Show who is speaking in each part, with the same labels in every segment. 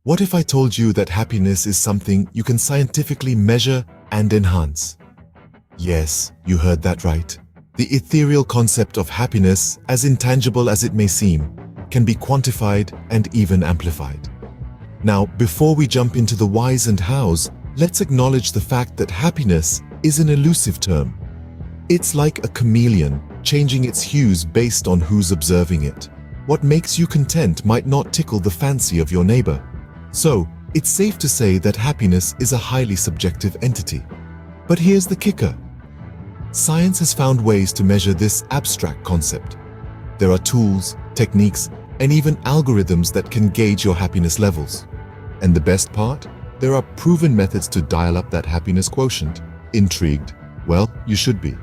Speaker 1: What if I told you that happiness is something you can scientifically measure and enhance? Yes, you heard that right. The ethereal concept of happiness, as intangible as it may seem, can be quantified and even amplified. Now, before we jump into the whys and hows, let's acknowledge the fact that happiness is an elusive term. It's like a chameleon, changing its hues based on who's observing it. What makes you content might not tickle the fancy of your neighbor. So, it's safe to say that happiness is a highly subjective entity. But here's the kicker. Science has found ways to measure this abstract concept. There are tools, techniques, and even algorithms that can gauge your happiness levels. And the best part? There are proven methods to dial up that happiness quotient. Intrigued? Well, you should be.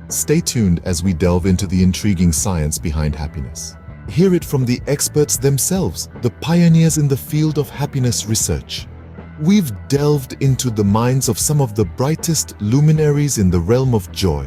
Speaker 1: Stay tuned as we delve into the intriguing science behind happiness. Hear it from the experts themselves, the pioneers in the field of happiness research. We've delved into the minds of some of the brightest luminaries in the realm of joy.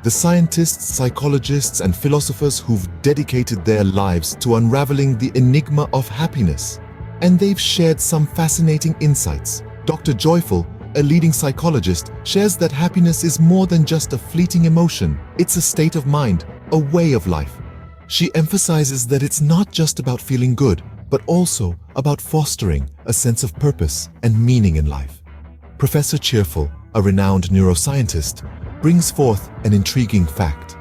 Speaker 1: The scientists, psychologists, and philosophers who've dedicated their lives to unraveling the enigma of happiness. And they've shared some fascinating insights. Dr. Joyful, a leading psychologist, shares that happiness is more than just a fleeting emotion. It's a state of mind, a way of life. She emphasizes that it's not just about feeling good, but also about fostering a sense of purpose and meaning in life. Professor Cheerful, a renowned neuroscientist, brings forth an intriguing fact.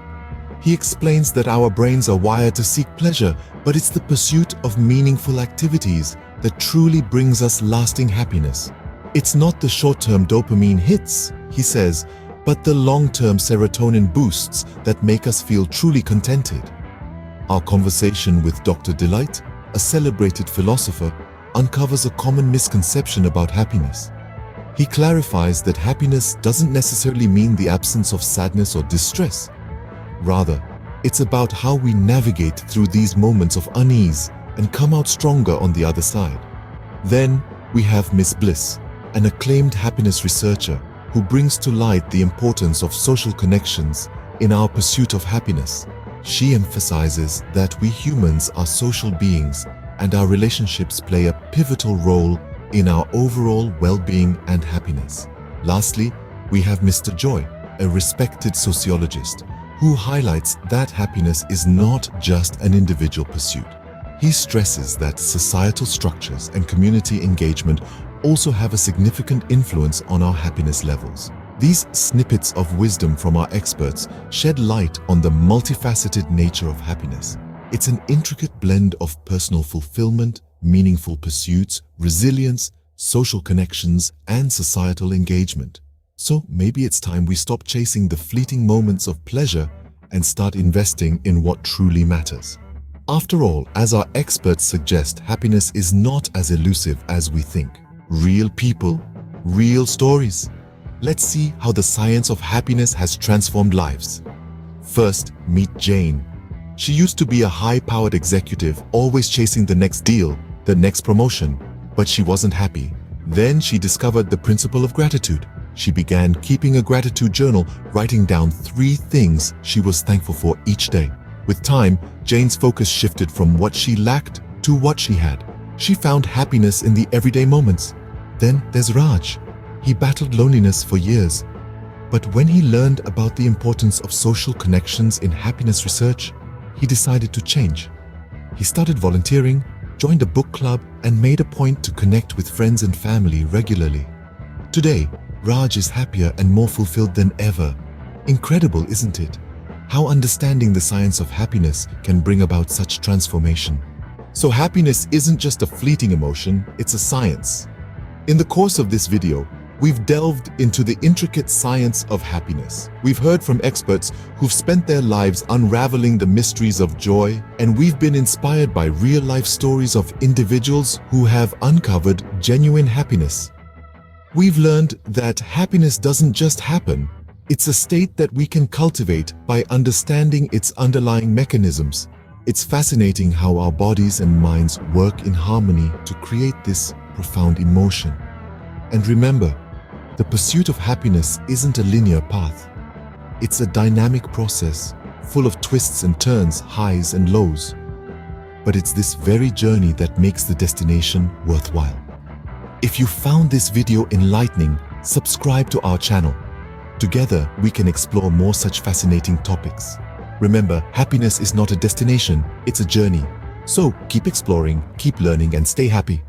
Speaker 1: He explains that our brains are wired to seek pleasure, but it's the pursuit of meaningful activities that truly brings us lasting happiness. It's not the short-term dopamine hits, he says, but the long-term serotonin boosts that make us feel truly contented. Our conversation with Dr. Delight, a celebrated philosopher, uncovers a common misconception about happiness. He clarifies that happiness doesn't necessarily mean the absence of sadness or distress. Rather, it's about how we navigate through these moments of unease and come out stronger on the other side. Then we have Miss Bliss, an acclaimed happiness researcher who brings to light the importance of social connections in our pursuit of happiness. She emphasizes that we humans are social beings and our relationships play a pivotal role in our overall well-being and happiness. Lastly, we have Mr. Joy, a respected sociologist, who highlights that happiness is not just an individual pursuit. He stresses that societal structures and community engagement also have a significant influence on our happiness levels. These snippets of wisdom from our experts shed light on the multifaceted nature of happiness. It's an intricate blend of personal fulfillment, meaningful pursuits, resilience, social connections, and societal engagement. So maybe it's time we stop chasing the fleeting moments of pleasure and start investing in what truly matters. After all, as our experts suggest, happiness is not as elusive as we think. Real people, real stories. Let's see how the science of happiness has transformed lives. First, meet Jane. She used to be a high-powered executive, always chasing the next deal, the next promotion, but she wasn't happy. Then she discovered the principle of gratitude. She began keeping a gratitude journal, writing down 3 things she was thankful for each day. With time, Jane's focus shifted from what she lacked to what she had. She found happiness in the everyday moments. Then there's Raj. He battled loneliness for years. But when he learned about the importance of social connections in happiness research, he decided to change. He started volunteering, joined a book club, and made a point to connect with friends and family regularly. Today, Raj is happier and more fulfilled than ever. Incredible, isn't it? How understanding the science of happiness can bring about such transformation. So happiness isn't just a fleeting emotion, it's a science. In the course of this video, we've delved into the intricate science of happiness. We've heard from experts who've spent their lives unraveling the mysteries of joy, and we've been inspired by real-life stories of individuals who have uncovered genuine happiness. We've learned that happiness doesn't just happen, it's a state that we can cultivate by understanding its underlying mechanisms. It's fascinating how our bodies and minds work in harmony to create this profound emotion. And remember, the pursuit of happiness isn't a linear path. It's a dynamic process, full of twists and turns, highs and lows. but it's this very journey that makes the destination worthwhile. If you found this video enlightening, subscribe to our channel. Together, we can explore more such fascinating topics. Remember, happiness is not a destination, it's a journey. So keep exploring, keep learning, and stay happy.